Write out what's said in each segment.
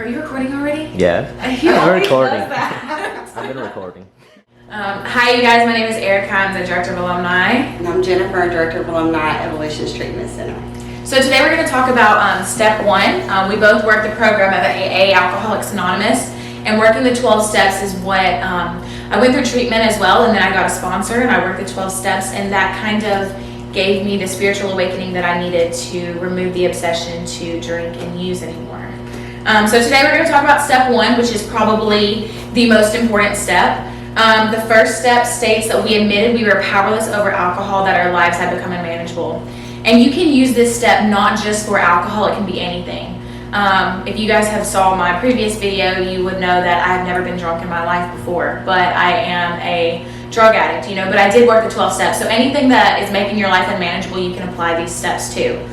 Are you recording already? Yeah. I'm recording. I've been recording. Hi, you guys. My name is Erika. I'm the Director of Alumni. And I'm Jennifer, Director of Alumni at Evolutions Treatment Center. So today we're going to talk about step one. We both work the program of AA, Alcoholics Anonymous, and working the 12 steps is what I went through treatment as well, and then I got a sponsor and I worked the 12 steps, and that kind of gave me the spiritual awakening that I needed to remove the obsession to drink and use anymore. So today we're going to talk about step one, which is probably the most important step. The first step states that we admitted we were powerless over alcohol, that our lives had become unmanageable. And you can use this step not just for alcohol, it can be anything. If you guys have saw my previous video, you would know that I've never been drunk in my life before, but I am a drug addict, but I did work the 12 steps. So anything that is making your life unmanageable, you can apply these steps to.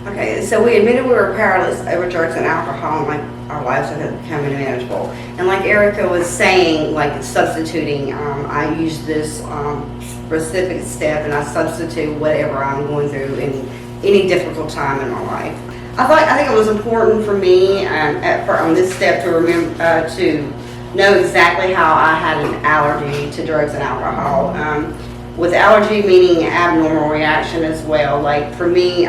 Okay, so we admitted we were powerless over drugs and alcohol, and like our lives had become unmanageable. And like Erika was saying, like substituting, I use this specific step, and I substitute whatever I'm going through in any difficult time in my life. I think it was important for me on this step to remember to know exactly how I had an allergy to drugs and alcohol. With allergy meaning abnormal reaction as well. Like for me,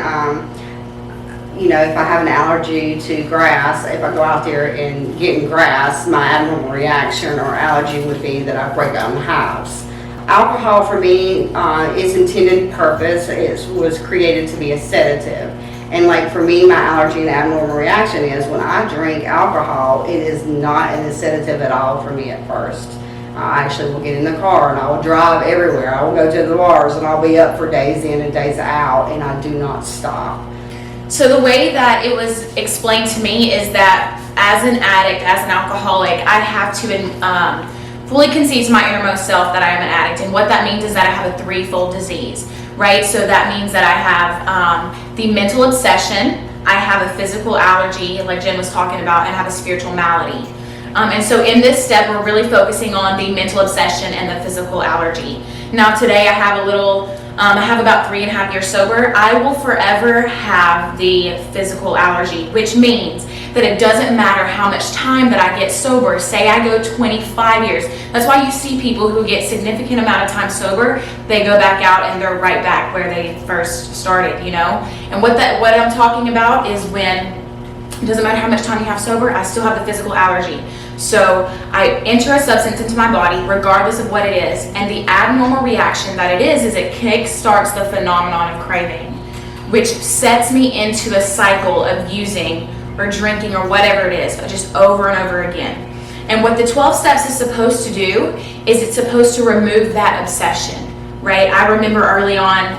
if I have an allergy to grass, if I go out there and get in grass, my abnormal reaction or allergy would be that I break out in hives. Alcohol for me, its intended purpose was created to be a sedative. And like for me, my allergy and abnormal reaction is when I drink alcohol, it is not a sedative at all for me at first. I actually will get in the car and I will drive everywhere. I will go to the bars and I'll be up for days in and days out, and I do not stop. So the way that it was explained to me is that as an addict, as an alcoholic, I have to fully concede to my innermost self that I am an addict. And what that means is that I have a threefold disease, right? So that means that I have the mental obsession, I have a physical allergy, like Jen was talking about, and I have a spiritual malady. And so in this step, we're really focusing on the mental obsession and the physical allergy. Now today I have I have about 3.5 years sober. I will forever have the physical allergy, which means that it doesn't matter how much time that I get sober. Say I go 25 years. That's why you see people who get significant amount of time sober, they go back out and they're right back where they first started, And what I'm talking about is when it doesn't matter how much time you have sober, I still have the physical allergy. So I enter a substance into my body regardless of what it is, and the abnormal reaction that it is it kickstarts the phenomenon of craving, which sets me into a cycle of using or drinking or whatever it is, just over and over again. And what the 12 steps is supposed to do is it's supposed to remove that obsession, right? I remember early on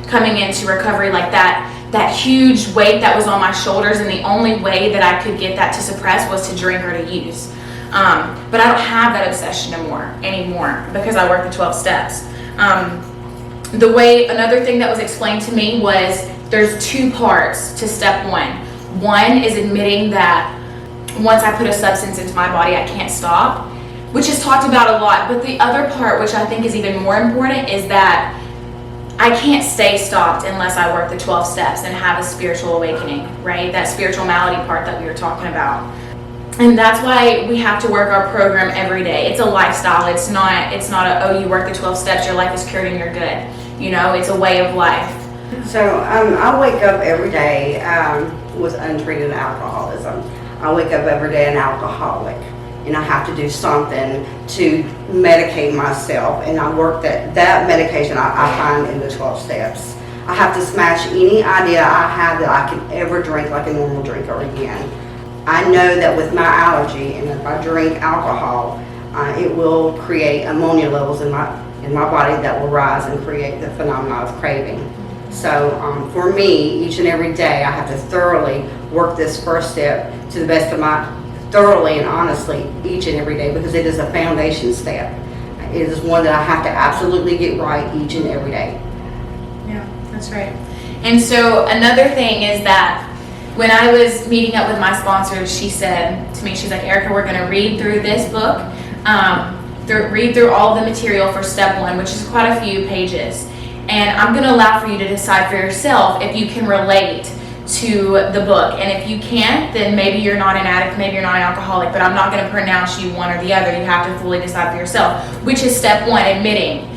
coming into recovery like that huge weight that was on my shoulders, and the only way that I could get that to suppress was to drink or to use. But I don't have that obsession anymore because I work the 12 steps. Another thing that was explained to me was there's two parts to step one. One is admitting that once I put a substance into my body, I can't stop, which is talked about a lot. But the other part, which I think is even more important, is that I can't stay stopped unless I work the 12 steps and have a spiritual awakening, right? That spiritual malady part that we were talking about. And that's why we have to work our program every day. It's a lifestyle. It's not you work the 12 steps, your life is cured and you're good. It's a way of life. So I wake up every day with untreated alcoholism. I wake up every day an alcoholic, and I have to do something to medicate myself, and I work that medication I find in the 12 steps. I have to smash any idea I have that I can ever drink like a normal drinker again. I know that with my allergy, and if I drink alcohol, it will create ammonia levels in my body that will rise and create the phenomenon of craving. So for me, each and every day, I have to thoroughly work this first step to the best of my thoroughly and honestly each and every day, because it is a foundation step. It is one that I have to absolutely get right each and every day. Yeah, that's right. And so another thing is that when I was meeting up with my sponsor, she said to me, she's like, Erika, we're going to read through this book, read through all the material for step one, which is quite a few pages. And I'm going to allow for you to decide for yourself if you can relate to the book. And if you can't, then maybe you're not an addict, maybe you're not an alcoholic, but I'm not going to pronounce you one or the other. You have to fully decide for yourself, which is step one, admitting,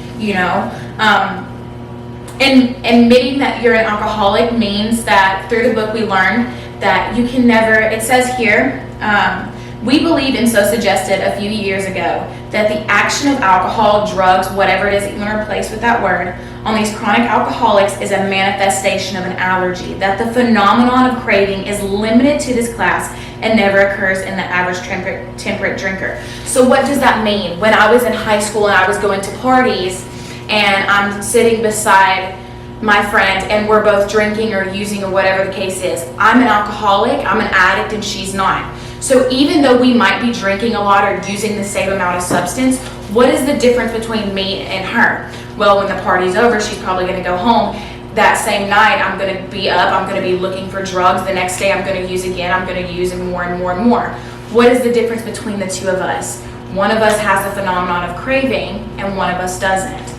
and admitting that you're an alcoholic means that through the book we learn that you can never, it says here, we believe and so suggested a few years ago that the action of alcohol, drugs, whatever it is that you want to replace with that word, on these chronic alcoholics is a manifestation of an allergy, that the phenomenon of craving is limited to this class and never occurs in the average temperate drinker. So what does that mean? When I was in high school and I was going to parties and I'm sitting beside my friend and we're both drinking or using or whatever the case is, I'm an alcoholic, I'm an addict, and she's not. So even though we might be drinking a lot or using the same amount of substance, what is the difference between me and her? Well, when the party's over, she's probably going to go home. That same night, I'm going to be up, I'm going to be looking for drugs. The next day, I'm going to use again, I'm going to use more and more and more. What is the difference between the two of us? One of us has the phenomenon of craving, and one of us doesn't.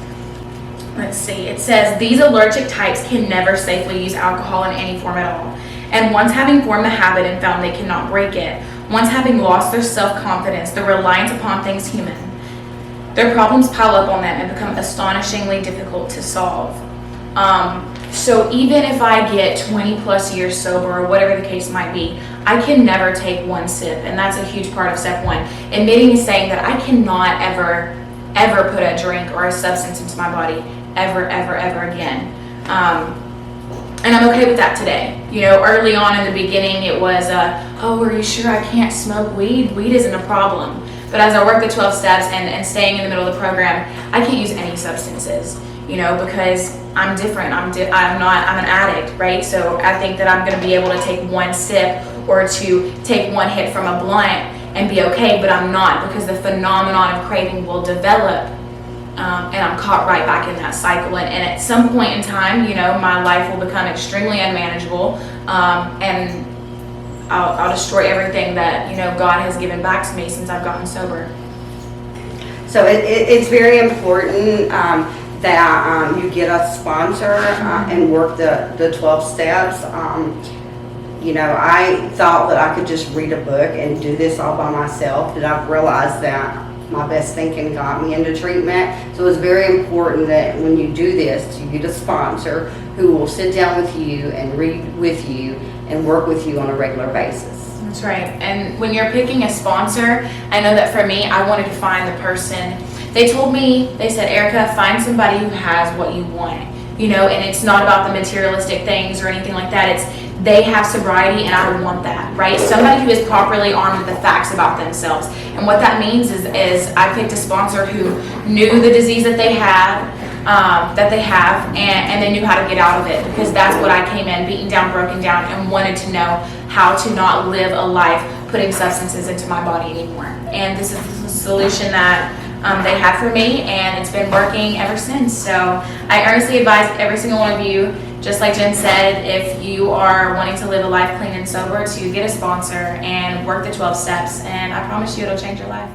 Let's see, it says, these allergic types can never safely use alcohol in any form at all. And once having formed the habit and found they cannot break it, once having lost their self-confidence, their reliance upon things human, their problems pile up on them and become astonishingly difficult to solve. So even if I get 20 plus years sober or whatever the case might be, I can never take one sip, and that's a huge part of step one. Admitting is saying that I cannot ever put a drink or a substance into my body ever again. And I'm okay with that today. Early on in the beginning, it was, oh, are you sure I can't smoke weed? Weed isn't a problem. But as I work the 12 steps and staying in the middle of the program, I can't use any substances, because I'm different. I'm an addict, right? So I think that I'm going to be able to take one sip or to take one hit from a blunt and be okay, but I'm not, because the phenomenon of craving will develop. And I'm caught right back in that cycle. And at some point in time, my life will become extremely unmanageable, and I'll destroy everything that, God has given back to me since I've gotten sober. So it's very important that you get a sponsor and work the 12 steps. I thought that I could just read a book and do this all by myself, but I've realized that my best thinking got me into treatment. So it's very important that when you do this, you get a sponsor who will sit down with you and read with you and work with you on a regular basis. That's right. And when you're picking a sponsor, I know that for me, I wanted to find the person. They said, Erika, find somebody who has what you want, and it's not about the materialistic things or anything like that. It's they have sobriety, and I want that, right? Somebody who is properly armed with the facts about themselves. And what that means is I picked a sponsor who knew the disease that they have, and they knew how to get out of it, because that's what I came in, beaten down, broken down, and wanted to know how to not live a life putting substances into my body anymore. And this is the solution that they had for me, and it's been working ever since. So I earnestly advise every single one of you, just like Jen said, if you are wanting to live a life clean and sober, to get a sponsor and work the 12 steps, and I promise you it'll change your life.